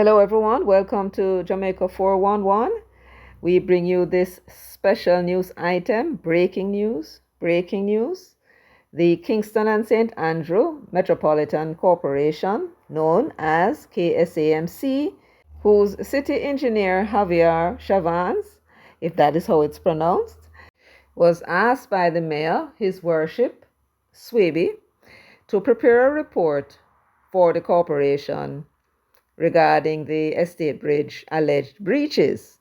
Hello everyone, welcome to Jamaica 411. We bring you this special news item, breaking news. The Kingston and St. Andrew Metropolitan Corporation, known as KSAMC, whose city engineer Javier Chavans, if that is how it's pronounced, was asked by the mayor, His Worship Swaby, to prepare a report for the corporation regarding the Estatebridge alleged breaches.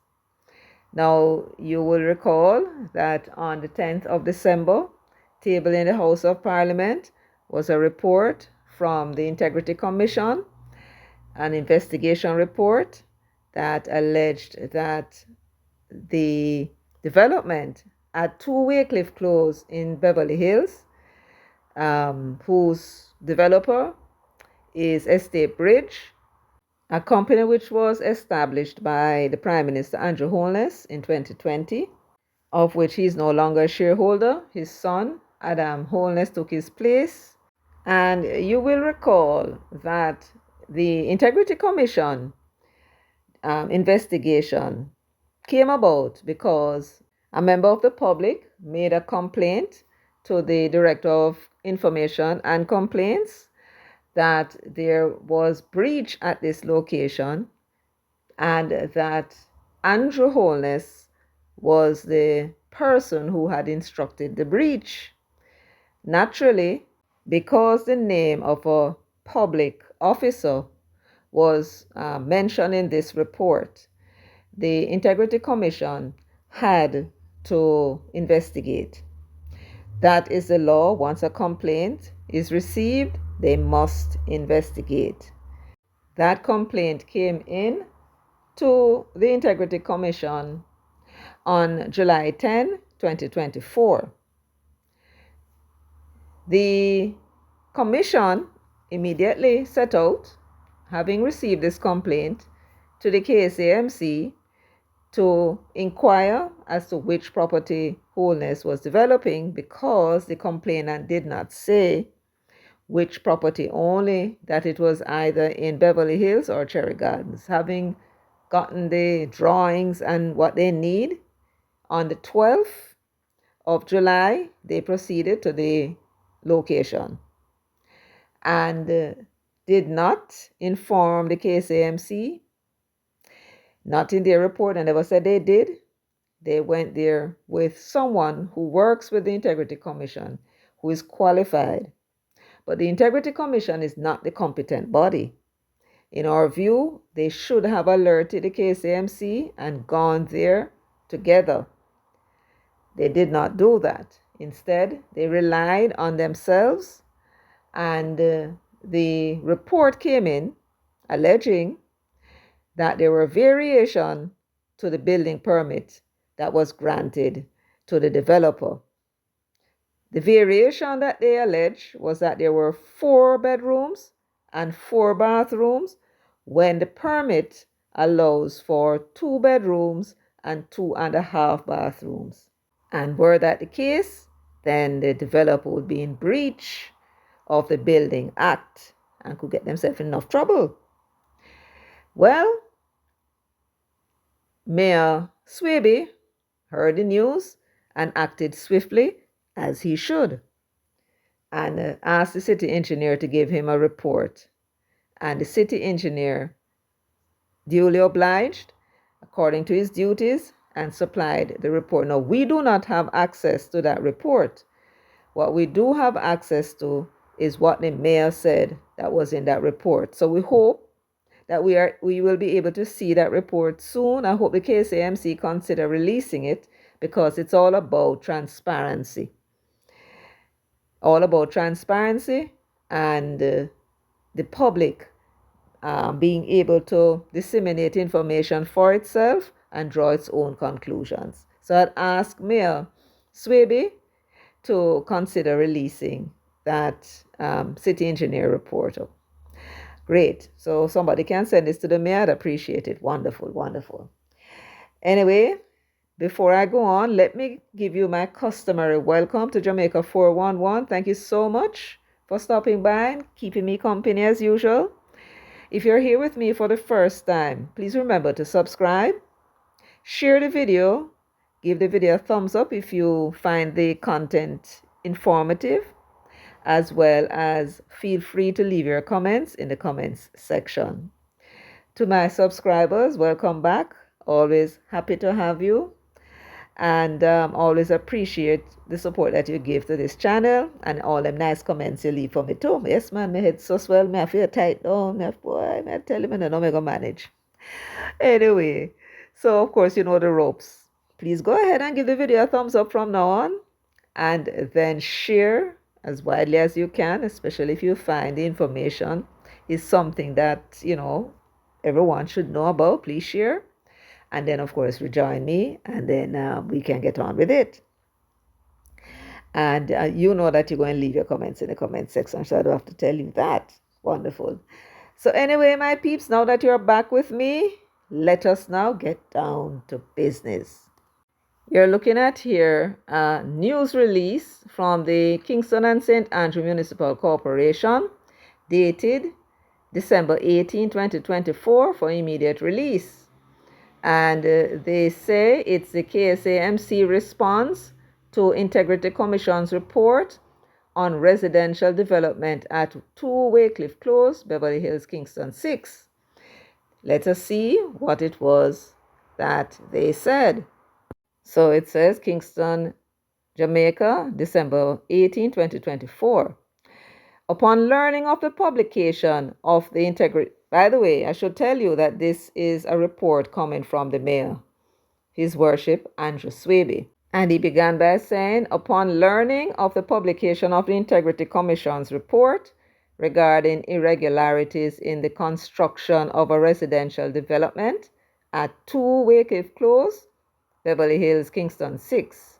Now, you will recall that on the 10th of December, tabled in the House of Parliament was a report from the Integrity Commission, an investigation report that alleged that the development at 2 Weycliffe Close in Beverly Hills, whose developer is Estatebridge, a company which was established by the Prime Minister Andrew Holness in 2020, of which he is no longer a shareholder. His son, Adam Holness, took his place. And you will recall that the Integrity Commission investigation came about because a member of the public made a complaint to the Director of Information and Complaints that there was breach at this location and that Andrew Holness was the person who had instructed the breach. Naturally, because the name of a public officer was mentioned in this report, the Integrity Commission had to investigate. That is the law. Once a complaint is received, they must investigate. That complaint came in to the Integrity Commission on July 10, 2024. The commission immediately set out, having received this complaint, to the KSAMC to inquire as to which property Holness was developing, because the complainant did not say which property, only that it was either in Beverly Hills or Cherry Gardens. Having gotten the drawings and what they need, on the 12th of July, they proceeded to the location and did not inform the KSAMC, not in their report, and never said they did. They went there with someone who works with the Integrity Commission, who is qualified. But the Integrity Commission is not the competent body. In our view, they should have alerted the KSAMC and gone there together. They did not do that. Instead, they relied on themselves, and the report came in alleging that there were variations to the building permit that was granted to the developer. The variation that they allege was that there were 4 bedrooms and 4 bathrooms when the permit allows for 2 bedrooms and 2.5 bathrooms. And were that the case, then the developer would be in breach of the Building Act and could get themselves in enough trouble. Well, Mayor Swaby heard the news and acted swiftly, as he should, and asked the city engineer to give him a report. And the city engineer duly obliged, according to his duties, and supplied the report. Now, we do not have access to that report. What we do have access to is what the mayor said that was in that report. So we hope that we will be able to see that report soon. I hope the KSAMC consider releasing it, because it's all about transparency. All about transparency and the public being able to disseminate information for itself and draw its own conclusions. So I'd ask Mayor Swaby to consider releasing that city engineer report. Great. So somebody can send this to the mayor. I'd appreciate it. Wonderful, wonderful. Anyway, before I go on, let me give you my customary welcome to Jamaica 411. Thank you so much for stopping by and keeping me company as usual. If you're here with me for the first time, please remember to subscribe, share the video, give the video a thumbs up if you find the content informative, as well as feel free to leave your comments in the comments section. To my subscribers, welcome back. Always happy to have you, and always appreciate the support that you give to this channel and all them nice comments you leave for me too. Yes, man, my head so swell, me I feel tight down. Boy, I tell him, I know me go manage. Anyway, so of course you know the ropes. Please go ahead and give the video a thumbs up from now on, and then share as widely as you can, especially if you find the information is something that everyone should know about. Please share, and then of course rejoin me, and then we can get on with it. And you know that you're going to leave your comments in the comment section, so I don't have to tell you that. Wonderful. So anyway, my peeps, now that you're back with me, let us now get down to business. You're looking at here a news release from the Kingston and St. Andrew Municipal Corporation, dated December 18, 2024, for immediate release. And they say it's the KSAMC response to Integrity Commission's report on residential development at 2 Weycliffe Close, Beverly Hills, Kingston 6. Let us see what it was that they said. So it says Kingston, Jamaica, December 18, 2024. Upon learning of the publication of the integrity... By the way, I should tell you that this is a report coming from the Mayor, His Worship Andrew Swaby. And he began by saying, upon learning of the publication of the Integrity Commission's report regarding irregularities in the construction of a residential development at 2 Weycliffe Close, Beverly Hills, Kingston 6,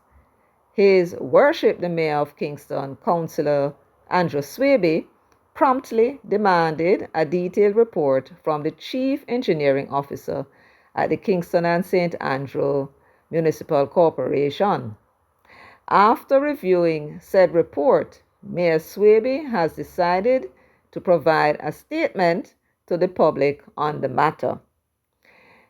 His Worship the Mayor of Kingston, Councillor Andrew Swaby, promptly demanded a detailed report from the Chief Engineering Officer at the Kingston and St. Andrew Municipal Corporation. After reviewing said report, Mayor Swaby has decided to provide a statement to the public on the matter.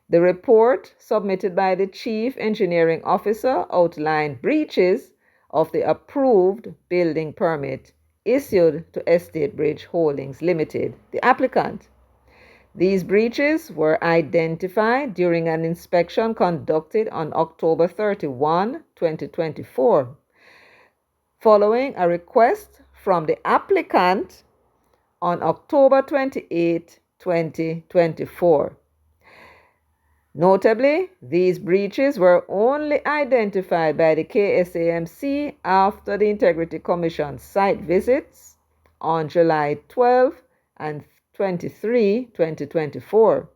The report submitted by the Chief Engineering Officer outlined breaches of the approved building permit issued to Estatebridge Holdings Limited, the applicant. These breaches were identified during an inspection conducted on October 31, 2024, following a request from the applicant on October 28, 2024. Notably, these breaches were only identified by the KSAMC after the Integrity Commission's site visits on July 12 and 23, 2024.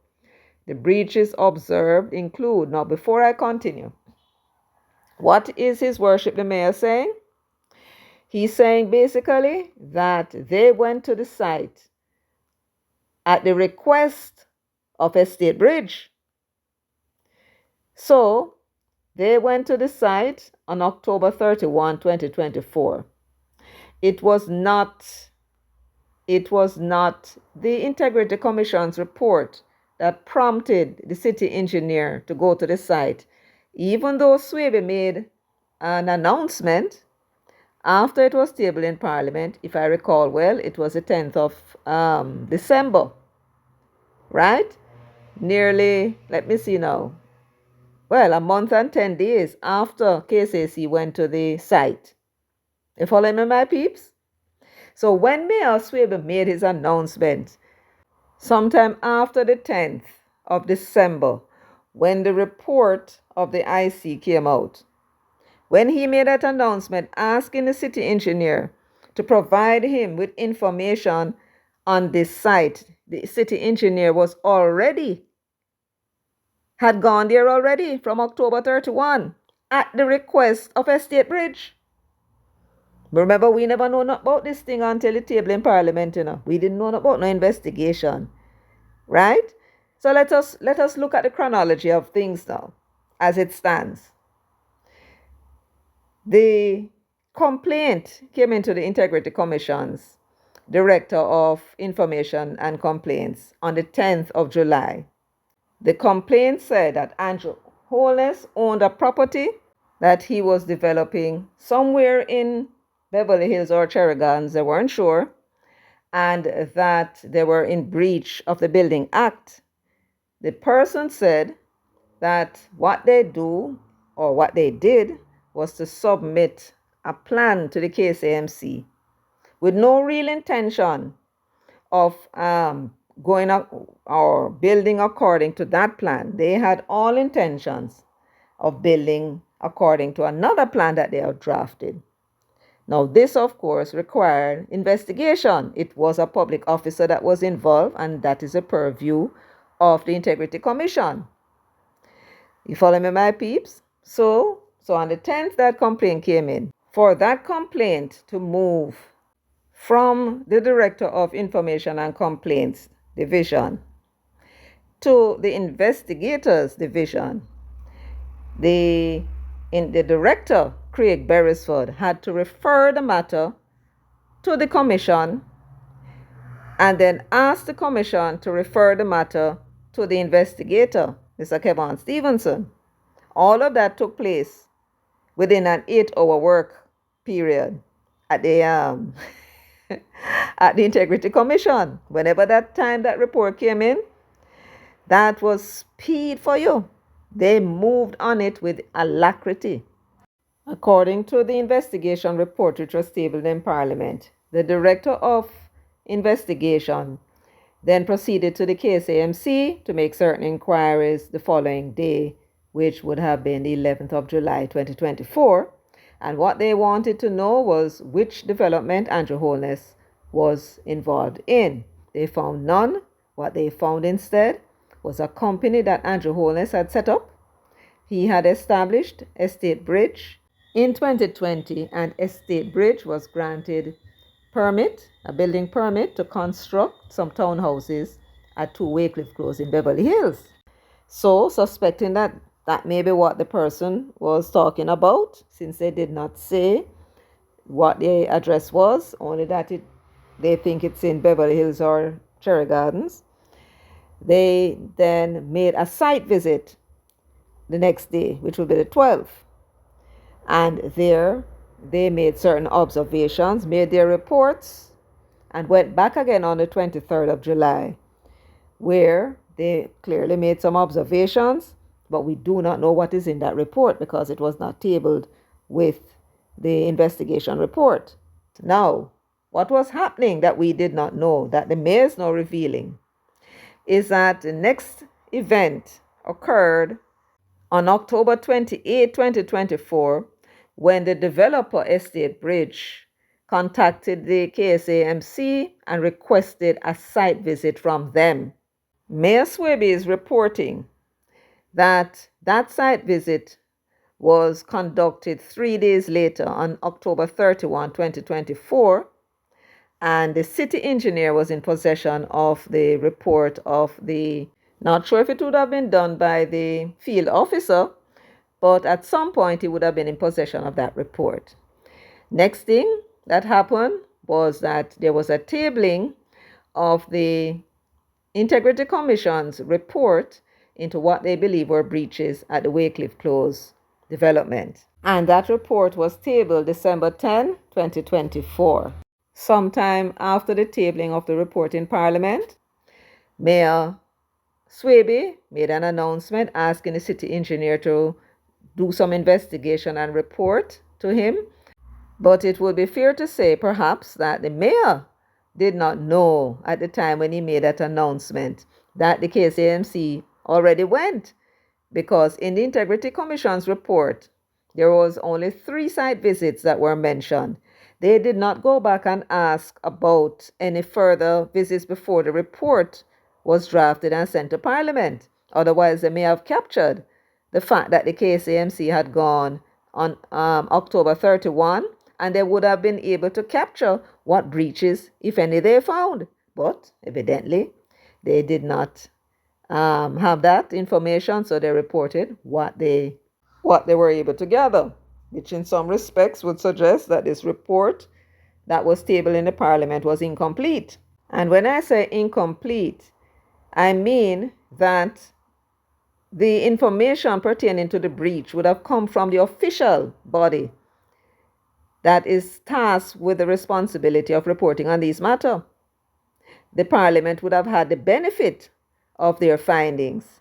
The breaches observed include... Now, before I continue, what is His Worship the Mayor saying? He's saying basically that they went to the site at the request of Estatebridge. So, they went to the site on October 31, 2024. It was not the Integrity Commission's report that prompted the city engineer to go to the site, even though Swaby made an announcement after it was tabled in Parliament. If I recall well, it was the 10th of December, right? Nearly, let me see now. Well, a month and 10 days after KSAC went to the site. You follow me, my peeps? So when Mayor Swaby made his announcement, sometime after the 10th of December, when the report of the IC came out, when he made that announcement asking the city engineer to provide him with information on this site, the city engineer had gone there already from October 31 at the request of Estatebridge. Remember, we never know about this thing until the table in Parliament, We didn't know about no investigation, right? So let us look at the chronology of things now, as it stands. The complaint came into the Integrity Commission's Director of Information and Complaints on the 10th of July. The complaint said that Andrew Holness owned a property that he was developing somewhere in Beverly Hills or Cherry Gardens, they weren't sure, and that they were in breach of the Building Act. The person said that what they do or what they did was to submit a plan to the KSAMC with no real intention of going up or building according to that plan. They had all intentions of building according to another plan that they had drafted. Now, this, of course, required investigation. It was a public officer that was involved, and that is a purview of the Integrity Commission. You follow me, my peeps? So on the 10th, that complaint came in. For that complaint to move from the Director of Information and Complaints Division to the Investigators Division, the director, Craig Beresford, had to refer the matter to the commission and then ask the commission to refer the matter to the investigator, Mr. Kevin Stevenson. All of that took place within an 8-hour work period at the at the Integrity Commission. Whenever that report came in, that was speed for you. They moved on it with alacrity. According to the investigation report which was tabled in Parliament, the Director of Investigation then proceeded to the KSAMC to make certain inquiries the following day, which would have been the 11th of July 2024. And what they wanted to know was which development Andrew Holness was involved in. They found none. What they found instead was a company that Andrew Holness had set up. He had established Estatebridge in 2020, and Estatebridge was granted a building permit to construct some townhouses at 2 Weycliffe Close in Beverly Hills. So, suspecting that may be what the person was talking about, since they did not say what the address was, only that they think it's in Beverly Hills or Cherry Gardens, they then made a site visit the next day, which will be the 12th. And there they made certain observations, made their reports, and went back again on the 23rd of July, where they clearly made some observations, but we do not know what is in that report because it was not tabled with the investigation report. Now, what was happening that we did not know, that the mayor is now revealing, is that the next event occurred on October 28, 2024, when the developer Estatebridge contacted the KSAMC and requested a site visit from them. Mayor Swaby is reporting that site visit was conducted 3 days later on October 31, 2024, and the city engineer was in possession of the report of not sure if it would have been done by the field officer, but at some point he would have been in possession of that report. Next thing that happened was that there was a tabling of the Integrity Commission's report into what they believe were breaches at the Weycliffe Close development. And that report was tabled December 10, 2024. Sometime after the tabling of the report in Parliament, Mayor Swaby made an announcement asking the city engineer to do some investigation and report to him. But it would be fair to say, perhaps, that the mayor did not know at the time when he made that announcement that the KSAMC already went, because in the Integrity Commission's report, there was only 3 site visits that were mentioned. They did not go back and ask about any further visits before the report was drafted and sent to Parliament. Otherwise, they may have captured the fact that the KSAMC had gone on October 31, and they would have been able to capture what breaches, if any, they found. But evidently, they did not have that information, so they reported what they were able to gather, which in some respects would suggest that this report that was tabled in the Parliament was incomplete. And when I say incomplete, I mean that the information pertaining to the breach would have come from the official body that is tasked with the responsibility of reporting on these matters. The Parliament would have had the benefit of their findings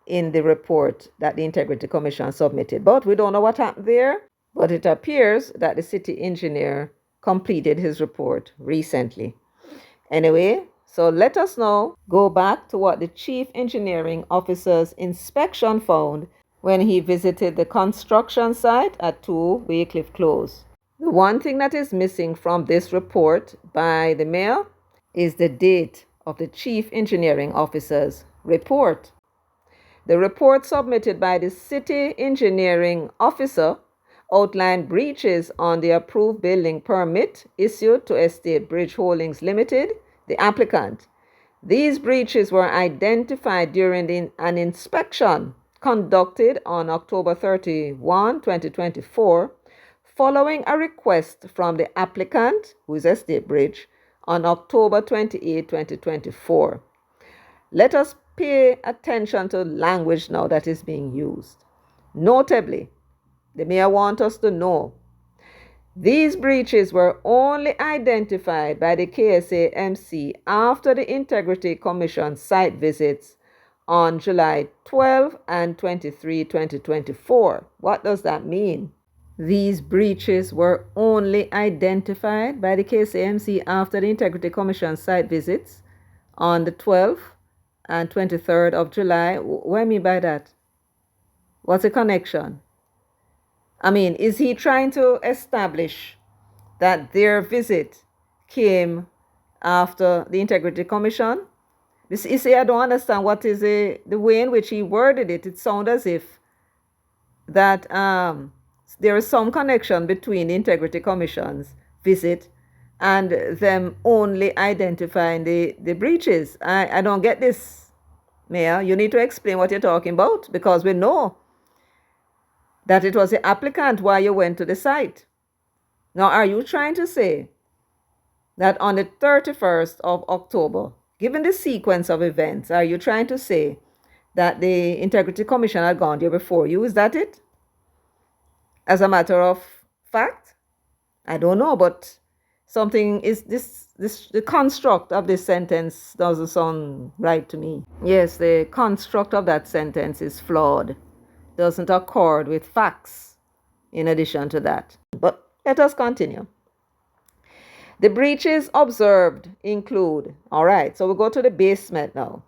in the report that the Integrity Commission submitted. But we don't know what happened there. But it appears that the city engineer completed his report recently. Anyway, so let us now go back to what the Chief Engineering Officer's inspection found when he visited the construction site at 2 Weycliffe Close. The one thing that is missing from this report by the mayor is the date of the Chief Engineering Officer's report. The report submitted by the City Engineering Officer outlined breaches on the approved building permit issued to Estatebridge Holdings Limited, the applicant. These breaches were identified during an inspection conducted on October 31, 2024, following a request from the applicant, who is Estatebridge, on October 28, 2024. Let us pay attention to language now that is being used. Notably, the mayor wants us to know these breaches were only identified by the KSAMC after the Integrity Commission site visits on July 12 and 23, 2024. What does that mean? These breaches were only identified by the KSAMC after the Integrity Commission site visits on the 12th and 23rd of July. What do I mean by that? What's the connection? I mean, is he trying to establish that their visit came after the Integrity Commission? You see, I don't understand what is the way in which he worded it. It sounds as if that there is some connection between the Integrity Commission's visit and them only identifying the breaches. I don't get this, Mayor. You need to explain what you're talking about, because we know that it was the applicant why you went to the site. Now, are you trying to say that on the 31st of October, given the sequence of events, are you trying to say that the Integrity Commission had gone there before you? Is that it? As a matter of fact? I don't know, but something is the construct of this sentence doesn't sound right to me. Yes, the construct of that sentence is flawed. Doesn't accord with facts in addition to that. But let us continue. The breaches observed include, all right, so we'll go to the basement now.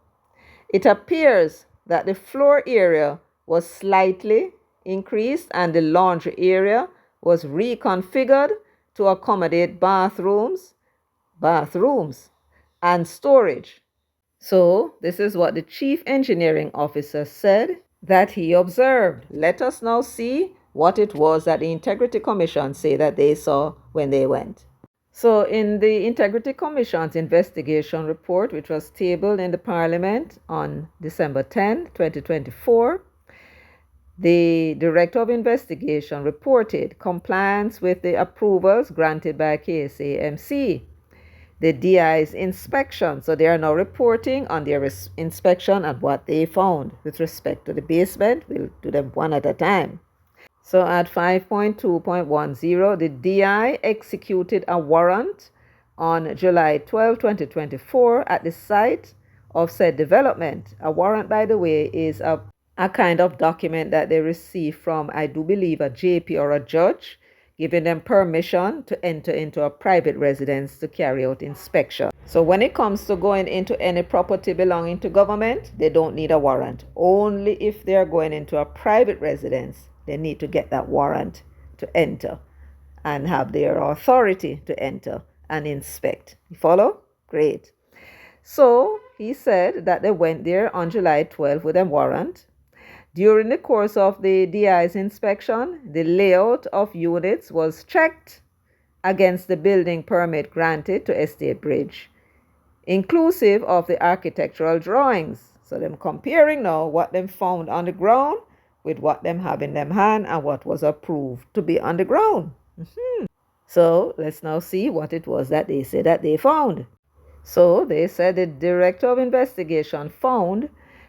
It appears that the floor area was slightly increased and the laundry area was reconfigured to accommodate bathrooms and storage. So this is what the Chief Engineering Officer said that he observed. Let us now see what it was that the Integrity Commission say that they saw when they went. So in the Integrity Commission's investigation report, which was tabled in the Parliament on December 10, 2024, the Director of Investigation reported compliance with the approvals granted by KSAMC. The DI's inspection. So they are now reporting on their inspection and what they found with respect to the basement. We'll do them one at a time. So at 5.2.10, the DI executed a warrant on July 12, 2024 at the site of said development. A warrant, by the way, is a kind of document that they receive from, I do believe, a JP or a judge, giving them permission to enter into a private residence to carry out inspection. So when it comes to going into any property belonging to government, they don't need a warrant. Only if they're going into a private residence, they need to get that warrant to enter and have their authority to enter and inspect. You follow? Great. So he said that they went there on July 12 with a warrant. During the course of the DI's inspection, the layout of units was checked against the building permit granted to Estatebridge, inclusive of the architectural drawings. So them comparing now what them found on the ground with what them have in them hand and what was approved to be on the ground. So let's now see what it was that they said that they found. So they said the Director of Investigation found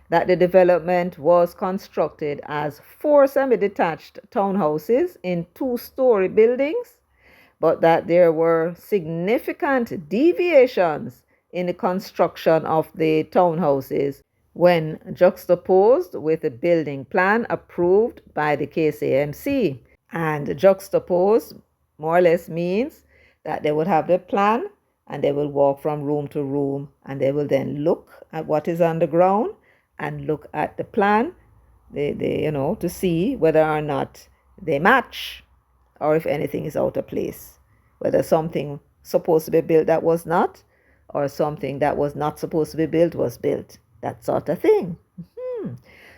that the development was constructed as 4 semi-detached townhouses in 2-story buildings, but that there were significant deviations in the construction of the townhouses when juxtaposed with the building plan approved by the KSAMC. And juxtaposed more or less means that they would have the plan and they will walk from room to room and they will then look at what is on the ground and look at the plan, to see whether or not they match or if anything is out of place, whether something supposed to be built that was not, or something that was not supposed to be built was built, that sort of thing.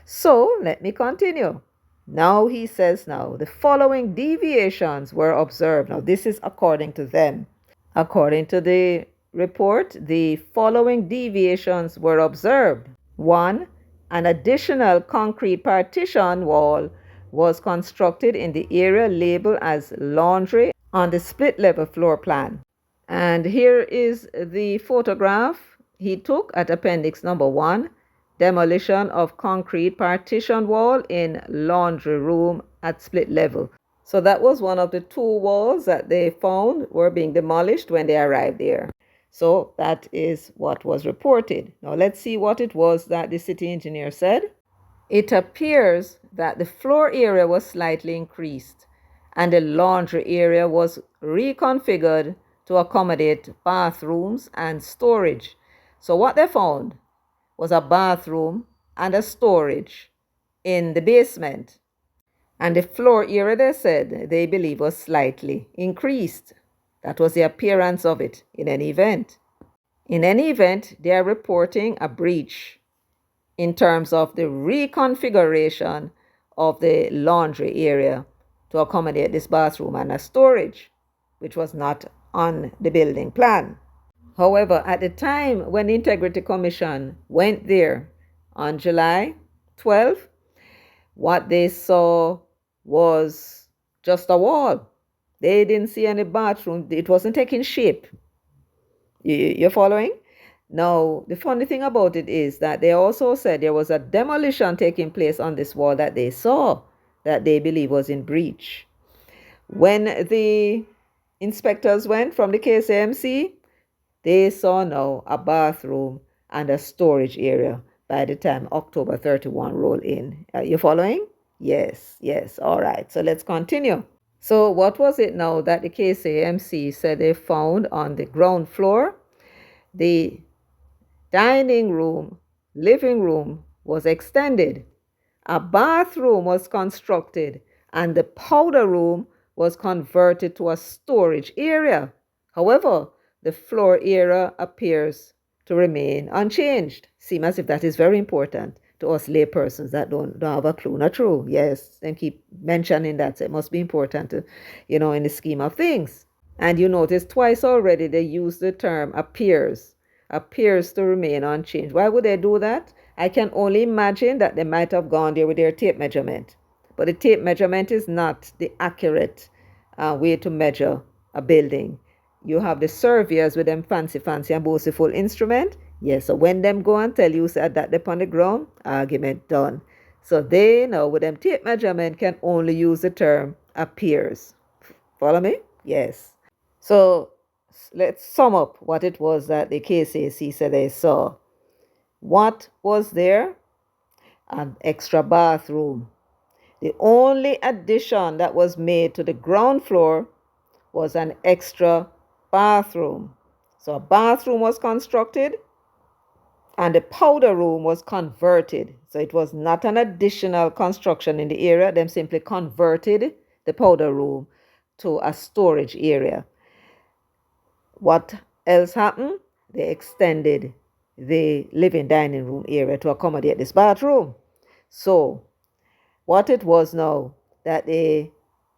So let me continue. Now he says, now the following deviations were observed. Now this is according to them. According to the report, the following deviations were observed. 1. An additional concrete partition wall was constructed in the area labeled as laundry on the split level floor plan. And here is the photograph he took at appendix number 1. Demolition of concrete partition wall in laundry room at split level. So that was one of the 2 walls that they found were being demolished when they arrived there. So that is what was reported. Now let's see what it was that the city engineer said. It appears that the floor area was slightly increased and the laundry area was reconfigured to accommodate bathrooms and storage. So what they found was a bathroom and a storage in the basement. And the floor area, they said, they believe was slightly increased. That was the appearance of it in any event. In any event, they are reporting a breach in terms of the reconfiguration of the laundry area to accommodate this bathroom and a storage, which was not on the building plan. However, at the time when the Integrity Commission went there on July 12, what they saw was just a wall. They didn't see any bathroom. It wasn't taking shape. You're following? Now, the funny thing about it is that they also said there was a demolition taking place on this wall that they saw that they believe was in breach. When the inspectors went from the KSAMC, they saw now a bathroom and a storage area by the time October 31 rolled in. You following? Yes. All right. So let's continue. So what was it now that the KSAMC said they found on the ground floor? The dining room, living room was extended. A bathroom was constructed and the powder room was converted to a storage area. However, the floor area appears to remain unchanged. Seems as if that is very important to us lay persons that don't have a clue. Not true? Yes, and keep mentioning that. So it must be important to, in the scheme of things. And you notice twice already they use the term appears to remain unchanged. Why would they do that? I can only imagine that they might have gone there with their tape measurement. But the tape measurement is not the accurate way to measure a building. You have the surveyors with them fancy and boastful instrument. Yes, so when them go and tell you that they're on the ground, argument done. So they know with them tape measurement can only use the term appears. Follow me? Yes. So let's sum up what it was that the KSAC said they saw. What was there? An extra bathroom. The only addition that was made to the ground floor was an extra bathroom. So a bathroom was constructed and the powder room was converted. So it was not an additional construction in the area. Them simply converted the powder room to a storage area. What else happened? They extended the living dining room area to accommodate this bathroom. So what it was now that the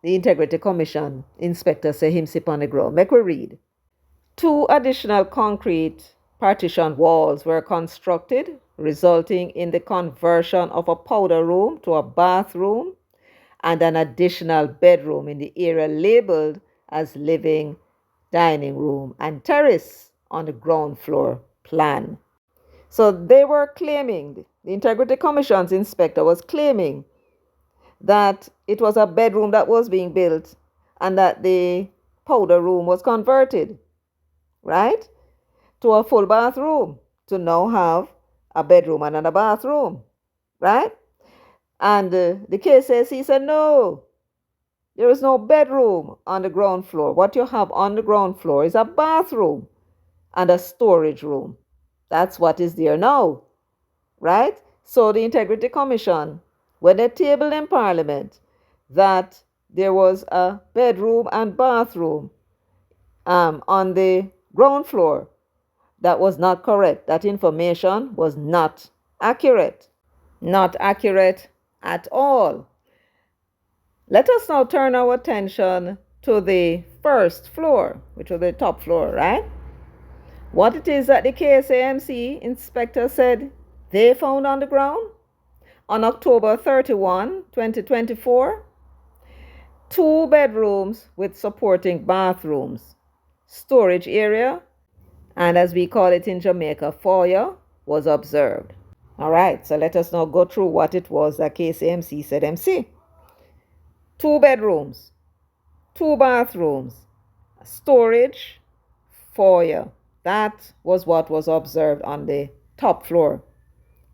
Integrity Commission inspector said him sit on the ground. Make we read. 2 additional concrete partition walls were constructed, resulting in the conversion of a powder room to a bathroom and an additional bedroom in the area labeled as living, dining room, and terrace on the ground floor plan. So they were claiming, the Integrity Commission's inspector was claiming that it was a bedroom that was being built and that the powder room was converted, right, to a full bathroom to now have a bedroom and a bathroom, right? And the KSAC said, no, there is no bedroom on the ground floor. What you have on the ground floor is a bathroom and a storage room. That's what is there now, right? So the Integrity Commission, when they tabled in Parliament that there was a bedroom and bathroom on the ground floor, that was not correct. That information was not accurate. Not accurate at all. Let us now turn our attention to the first floor, which was the top floor, right? What it is that the KSAMC inspector said they found on the ground on October 31, 2024, 2 bedrooms with supporting bathrooms, storage area, and as we call it in Jamaica, foyer, was observed. All right, so let us now go through what it was that KSAMC said MC. 2 bedrooms, 2 bathrooms, storage, foyer. That was what was observed on the top floor.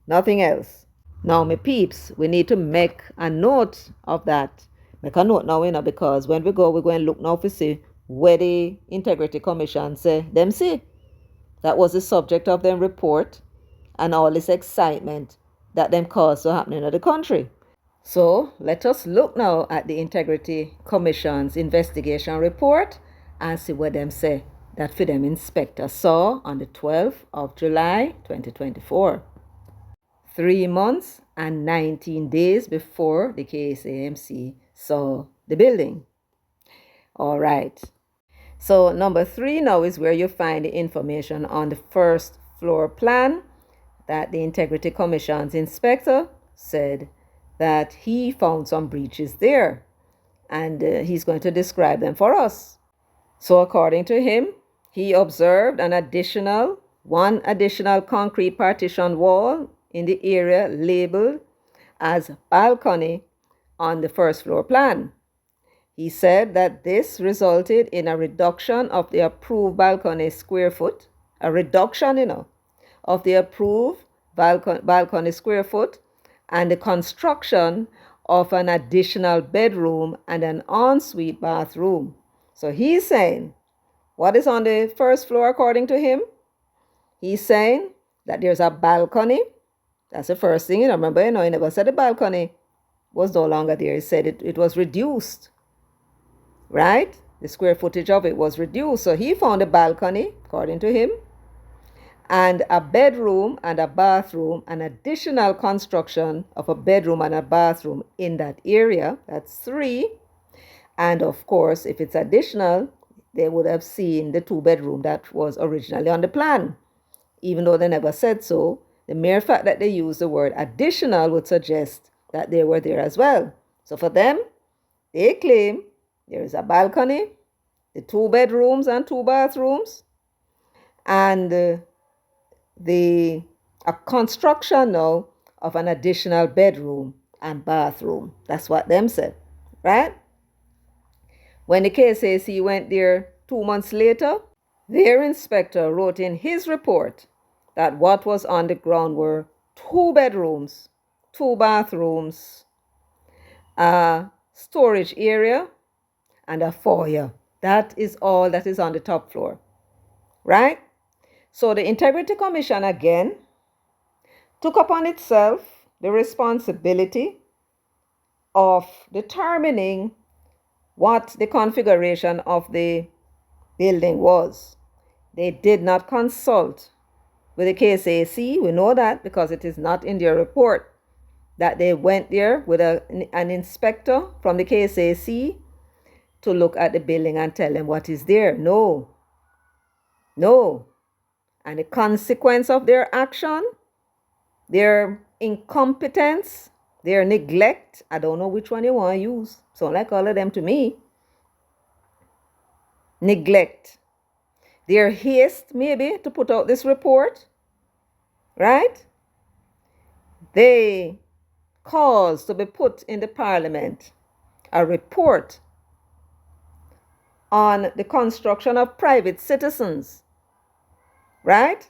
Nothing else. Now, my peeps, we need to make a note of that. Make a note now, because when we go, we're going to look now to see where the Integrity Commission say them see. That was the subject of their report and all this excitement that them caused to happen in the country. So let us look now at the Integrity Commission's investigation report and see what them say that for them inspector saw on the 12th of July 2024. 3 months and 19 days before the KSAMC saw the building. All right. So number 3 now is where you find the information on the first floor plan that the Integrity Commission's inspector said that he found some breaches there, and he's going to describe them for us. So according to him, he observed one additional concrete partition wall in the area labeled as balcony on the first floor plan. He said that this resulted in a reduction of the approved balcony square foot, of the approved balcony square foot, and the construction of an additional bedroom and an ensuite bathroom. So he's saying, what is on the first floor according to him? He's saying that there's a balcony. That's the first thing. Remember, he never said the balcony was no longer there. He said it was reduced, right? The square footage of it was reduced. So he found a balcony, according to him, and a bedroom and a bathroom, an additional construction of a bedroom and a bathroom in that area. That's 3. And of course, if it's additional, they would have seen the 2-bedroom that was originally on the plan. Even though they never said so, the mere fact that they used the word additional would suggest that they were there as well. So for them, they claim there is a balcony, the 2 bedrooms and 2 bathrooms, and a construction now of an additional bedroom and bathroom. That's what them said, right? When the KSAC went there 2 months later, their inspector wrote in his report that what was on the ground were 2 bedrooms, 2 bathrooms, a storage area, and a foyer. That is all that is on the top floor, right? So the Integrity Commission again took upon itself the responsibility of determining what the configuration of the building was. They did not consult with the KSAC. We know that because it is not in their report that they went there with an inspector from the KSAC to look at the building and tell them what is there. No. And the consequence of their action, their incompetence, their neglect, I don't know which one you want to use. Sound like all of them to me. neglect, their haste maybe to put out this report, right? They caused to be put in the Parliament a report on the construction of private citizens, right?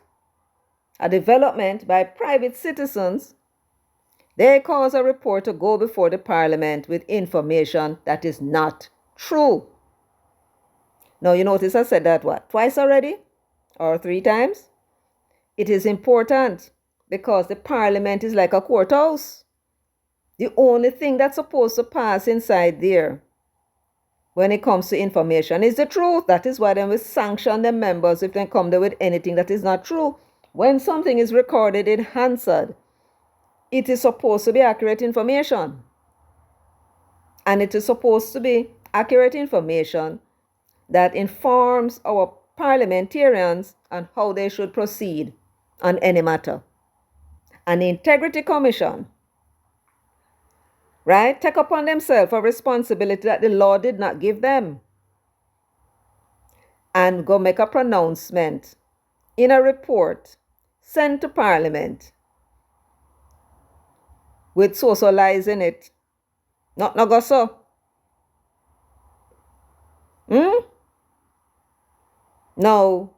A development by private citizens. They cause a report to go before the Parliament with information that is not true. Now, you notice I said that what? Twice already? Or 3 times? It is important because the Parliament is like a courthouse. The only thing that's supposed to pass inside there when it comes to information is the truth. That is why they will sanction the members if they come there with anything that is not true. When something is recorded in Hansard, it is supposed to be accurate information. And it is supposed to be accurate information that informs our parliamentarians on how they should proceed on any matter. An integrity commission, right, take upon themselves a responsibility that the law did not give them and go make a pronouncement in a report sent to Parliament with socializing it. Not no go so. Now,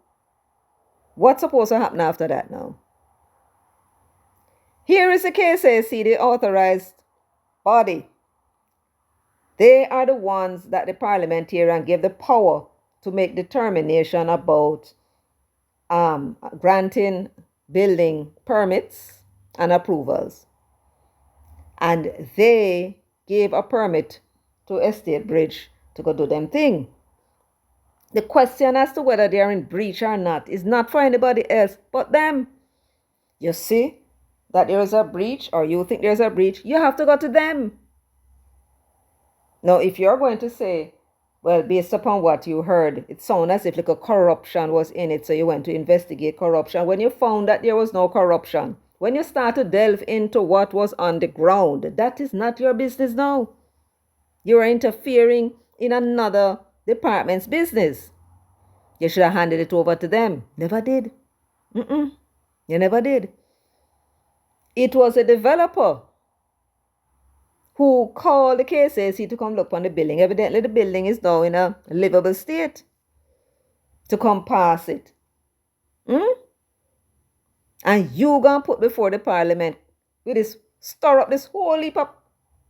what's supposed to happen after that now? Here is the KSAC, the authorized body. They are the ones that the parliamentarian give the power to make determination about granting building permits and approvals. And they gave a permit to Estatebridge to go do them thing. The question as to whether they are in breach or not is not for anybody else but them. You see that there is a breach, or you think there's a breach, you have to go to them. Now, if you're going to say, well, based upon what you heard, it sounded as if like a corruption was in it, so you went to investigate corruption. When you found that there was no corruption, when you start to delve into what was on the ground, that is not your business now. You are interfering in another department's business. You should have handed it over to them. Never did. You never did. It was a developer who called the KSAC to come look on the building. Evidently, the building is now in a livable state to come pass it. And you gonna put before the Parliament with this, stir up this whole heap of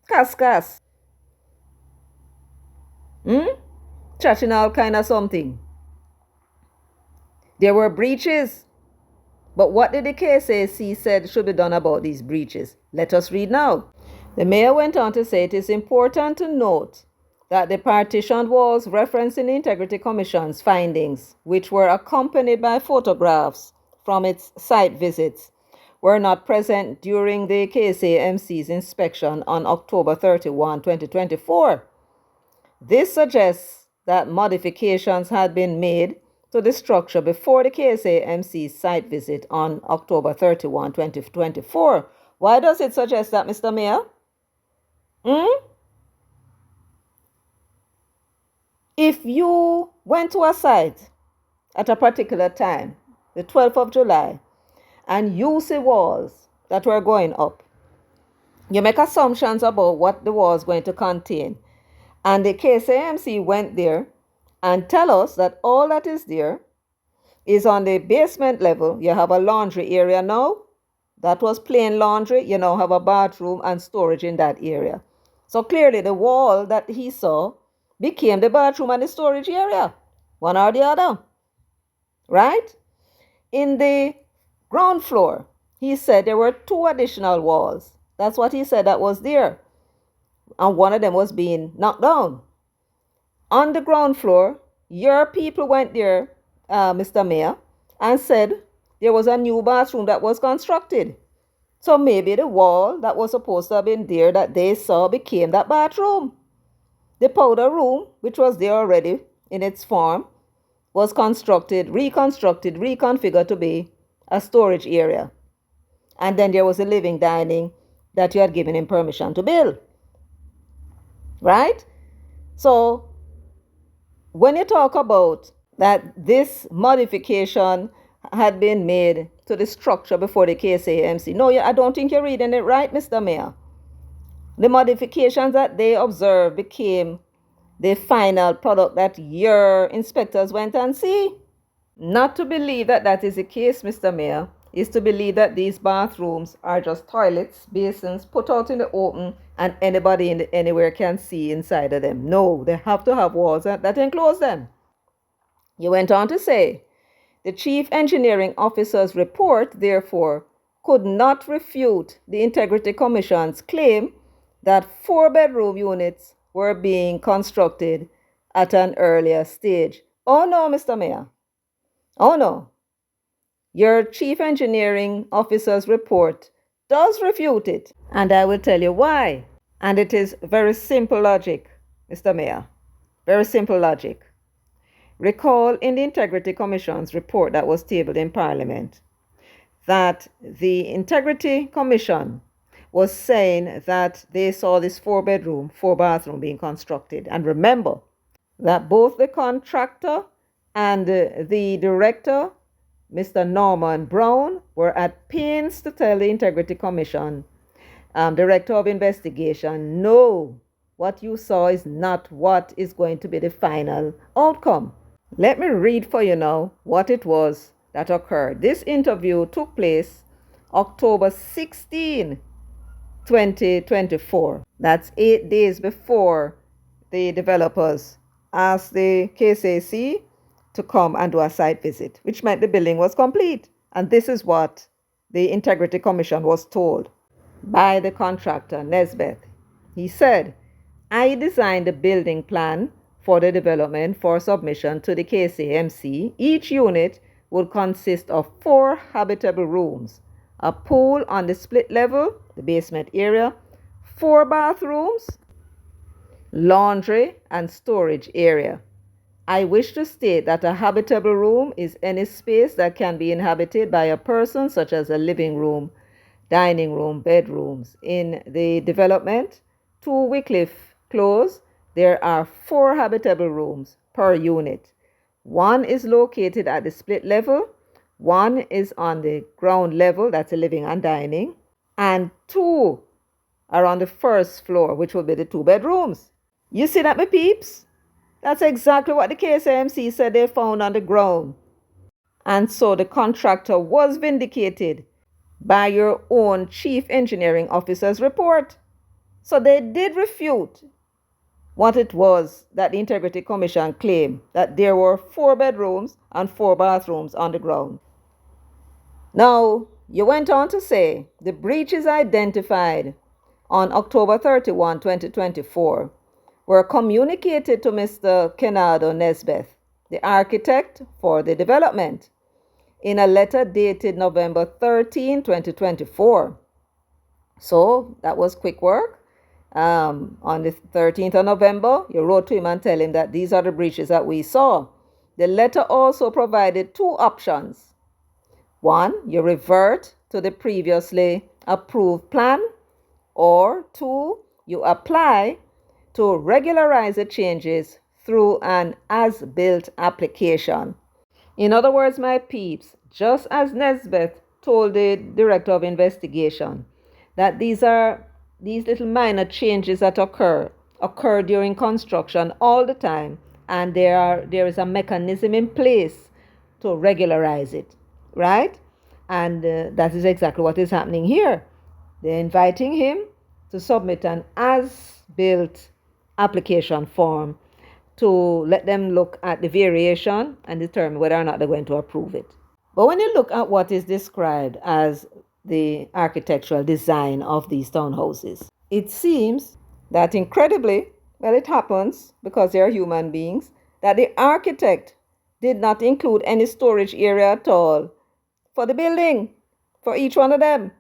cascas. Chatting all kind of something. There were breaches. But what did the KSAC said should be done about these breaches? Let us read now. The mayor went on to say it is important to note that the partitioned walls referenced in the Integrity Commission's findings, which were accompanied by photographs from its site visits, were not present during the KSAMC's inspection on October 31, 2024. This suggests that modifications had been made to the structure before the KSAMC's site visit on October 31, 2024. Why does it suggest that, Mr. Mayor? If you went to a site at a particular time, the 12th of July, and you see walls that were going up, you make assumptions about what the wall is going to contain. And the KSAMC went there and tell us that all that is there is on the basement level. You have a laundry area now. That was plain laundry. You now have a bathroom and storage in that area. So clearly the wall that he saw became the bathroom and the storage area, one or the other, right? In the ground floor, he said there were 2 additional walls. That's what he said that was there. And one of them was being knocked down. On the ground floor, your people went there, Mr. Mayor, and said there was a new bathroom that was constructed. So maybe the wall that was supposed to have been there that they saw became that bathroom. The powder room, which was there already in its form, was reconstructed, reconfigured to be a storage area. And then there was a living dining that you had given him permission to build. Right? So when you talk about that this modification had been made to the structure before the KSAMC, no, I don't think you're reading it right, Mr. Mayor. The modifications that they observed became the final product that your inspectors went and see. Not to believe that that is the case, Mr. Mayor, is to believe that these bathrooms are just toilets, basins put out in the open and anybody anywhere can see inside of them. No, they have to have walls that enclose them. You went on to say, the Chief Engineering Officer's report, therefore, could not refute the Integrity Commission's claim that 4-bedroom units were being constructed at an earlier stage. Oh no, Mr. Mayor. Oh no. Your Chief Engineering Officer's report does refute it, and I will tell you why. And it is very simple logic, Mr. Mayor. Very simple logic. Recall in the Integrity Commission's report that was tabled in Parliament that the Integrity Commission was saying that they saw this 4-bedroom, 4-bathroom being constructed. And remember that both the contractor and the director, Mr. Norman Brown, were at pains to tell the Integrity Commission, Director of Investigation, no, what you saw is not what is going to be the final outcome. Let me read for you now what it was that occurred. This interview took place October 16, 2024. That's 8 days before the developers asked the KSAC to come and do a site visit, which meant the building was complete. And this is what the Integrity Commission was told by the contractor, Nesbeth. He said, I designed the building plan for the development for submission to the KSAMC. Each unit would consist of 4 habitable rooms, a pool on the split level, the basement area, 4 bathrooms, laundry, and storage area. I wish to state that a habitable room is any space that can be inhabited by a person, such as a living room, dining room, bedrooms. In the development to Weycliffe Close, there are 4 habitable rooms per unit. 1 is located at the split level, 1 is on the ground level, that's a living and dining, and 2 are on the first floor, which will be the 2 bedrooms. You see that, my peeps? That's exactly what the KSAMC said they found on the ground. And so the contractor was vindicated by your own Chief Engineering Officer's report. So they did refute what it was that the Integrity Commission claimed, that there were 4 bedrooms and 4 bathrooms on the ground. Now, you went on to say the breaches identified on October 31, 2024 were communicated to Mr. Kenardo Nesbeth, the architect for the development, in a letter dated November 13, 2024. So that was quick work. On the 13th of November, you wrote to him and tell him that these are the breaches that we saw. The letter also provided 2 options. 1, you revert to the previously approved plan, or 2, you apply to regularize the changes through an as-built application. In other words, my peeps, just as Nesbeth told the Director of Investigation that these little minor changes that occur during construction all the time, and there is a mechanism in place to regularize it, right? And that is exactly what is happening here. They're inviting him to submit an as-built application form to let them look at the variation and determine whether or not they're going to approve it. But when you look at what is described as the architectural design of these townhouses, it seems that incredibly, well, it happens because they are human beings, that the architect did not include any storage area at all for the building, for each one of them.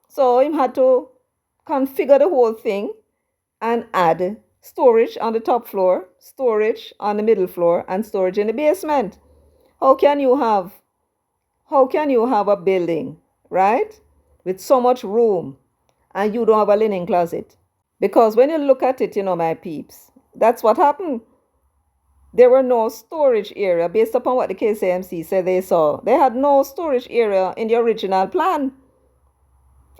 So he had to configure the whole thing and add storage on the top floor, storage on the middle floor, and storage in the basement. How can you have a building, right, with so much room and you don't have a linen closet? Because when you look at it, my peeps, that's what happened. there were no storage area based upon what the KSAMC said they saw. They had no storage area in the original plan.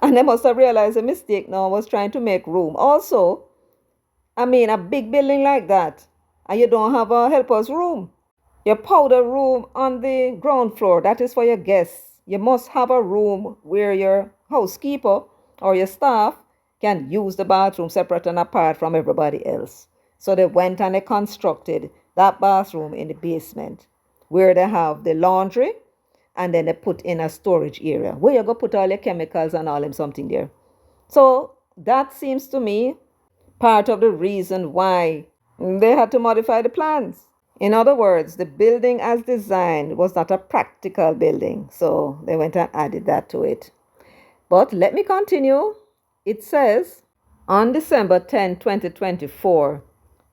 And they must have realized a mistake now, was trying to make room. Also, a big building like that, and you don't have a helper's room. Your powder room on the ground floor, that is for your guests. You must have a room where your housekeeper or your staff can use the bathroom separate and apart from everybody else. So they went and they constructed that bathroom in the basement where they have the laundry, and then they put in a storage area where you go put all your chemicals and all them something there. So that seems to me part of the reason why they had to modify the plans. In other words, the building as designed was not a practical building, so they went and added that to it. But let me continue. It says, on December 10, 2024,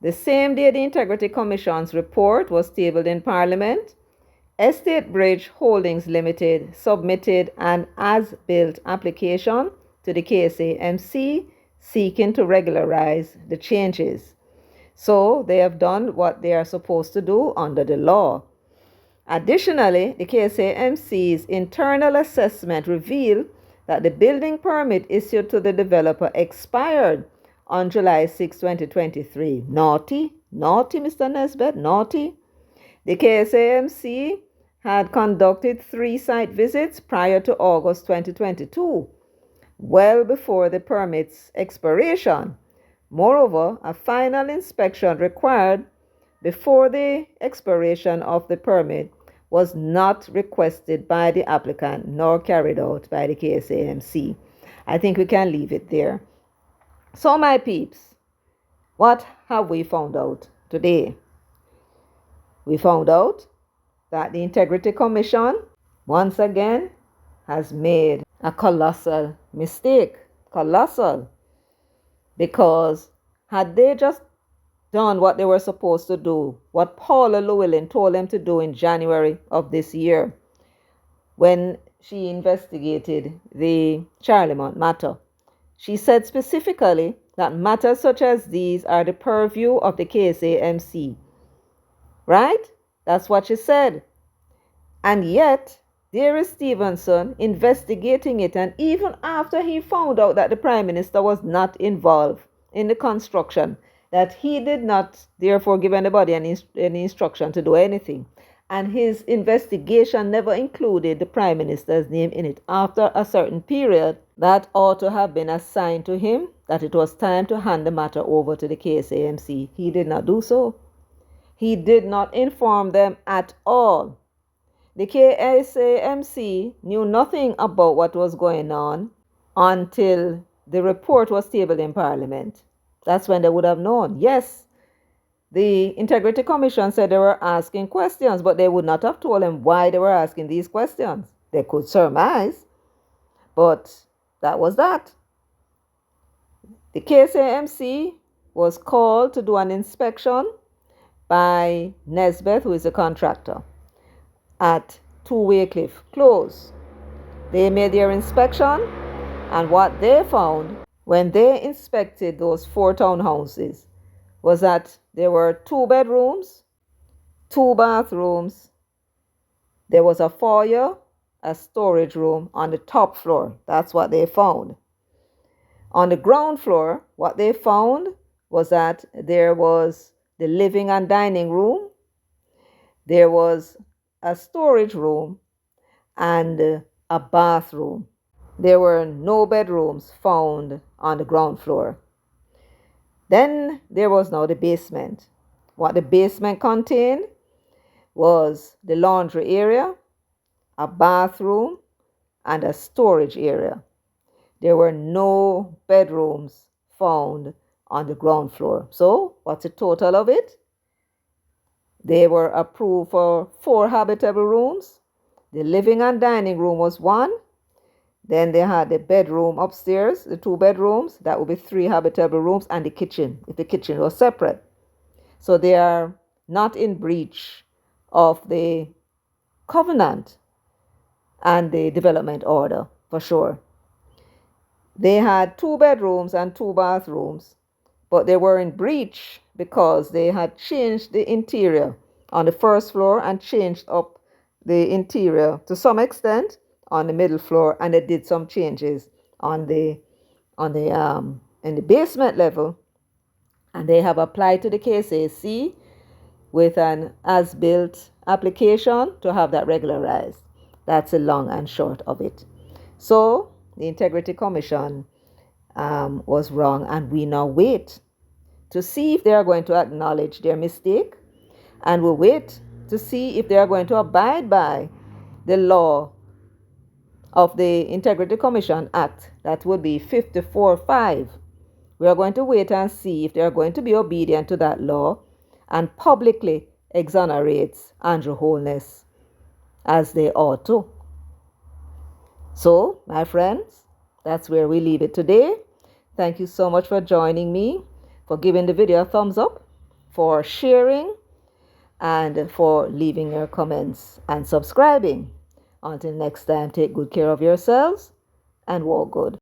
the same day the Integrity Commission's report was tabled in Parliament, Estatebridge Holdings Limited submitted an as-built application to the KSAMC seeking to regularize the changes. So they have done what they are supposed to do under the law. Additionally, the KSAMC's internal assessment revealed that the building permit issued to the developer expired on July 6, 2023. Naughty, Mr. Nesbitt, naughty. The KSAMC had conducted 3 site visits prior to August 2022, well before the permit's expiration. Moreover, a final inspection required before the expiration of the permit was not requested by the applicant nor carried out by the KSAMC. I think we can leave it there. So my peeps, what have we found out today? We found out that the Integrity Commission, once again, has made a colossal mistake. Colossal. Because had they just done what they were supposed to do, what Paula Llewellyn told them to do in January of this year, when she investigated the Charlemont matter, she said specifically that matters such as these are the purview of the KSAMC. Right? That's what she said. And yet, there is Stevenson investigating it, and even after he found out that the Prime Minister was not involved in the construction, that he did not therefore give anybody any instruction to do anything, and his investigation never included the Prime Minister's name in it. After a certain period, that ought to have been assigned to him, that it was time to hand the matter over to the KSAMC. He did not do so. He did not inform them at all. The KSAMC knew nothing about what was going on until the report was tabled in Parliament. That's when they would have known. Yes, the Integrity Commission said they were asking questions, but they would not have told them why they were asking these questions. They could surmise, but that was that. The KSAMC was called to do an inspection by Nesbitt, who is a contractor, at 2 Weycliffe Close. They made their inspection, and what they found when they inspected those 4 townhouses was that there were 2 bedrooms, 2 bathrooms, there was a foyer, a storage room on the top floor. That's what they found. On the ground floor, what they found was that there was the living and dining room, there was a storage room, and a bathroom. There were no bedrooms found on the ground floor. Then there was now the basement. What the basement contained was the laundry area, a bathroom, and a storage area. There were no bedrooms found on the ground floor. So what's the total of it? They were approved for 4 habitable rooms. The living and dining room was 1. Then they had the bedroom upstairs, the 2 bedrooms. That would be 3 habitable rooms, and the kitchen, if the kitchen was separate. So they are not in breach of the covenant and the development order, for sure. They had 2 bedrooms and 2 bathrooms, but they were in breach because they had changed the interior on the first floor and changed up the interior to some extent on the middle floor, and they did some changes on the in the basement level, and they have applied to the KSAC with an as-built application to have that regularized. That's the long and short of it. So the Integrity Commission was wrong, and we now wait to see if they are going to acknowledge their mistake, and we'll wait to see if they are going to abide by the law of the Integrity Commission Act. That would be 54.5. We are going to wait and see if they are going to be obedient to that law and publicly exonerates Andrew Holness as they ought to. So, my friends, that's where we leave it today. Thank you so much for joining me, for giving the video a thumbs up, for sharing, and for leaving your comments and subscribing. Until next time, take good care of yourselves and walk good.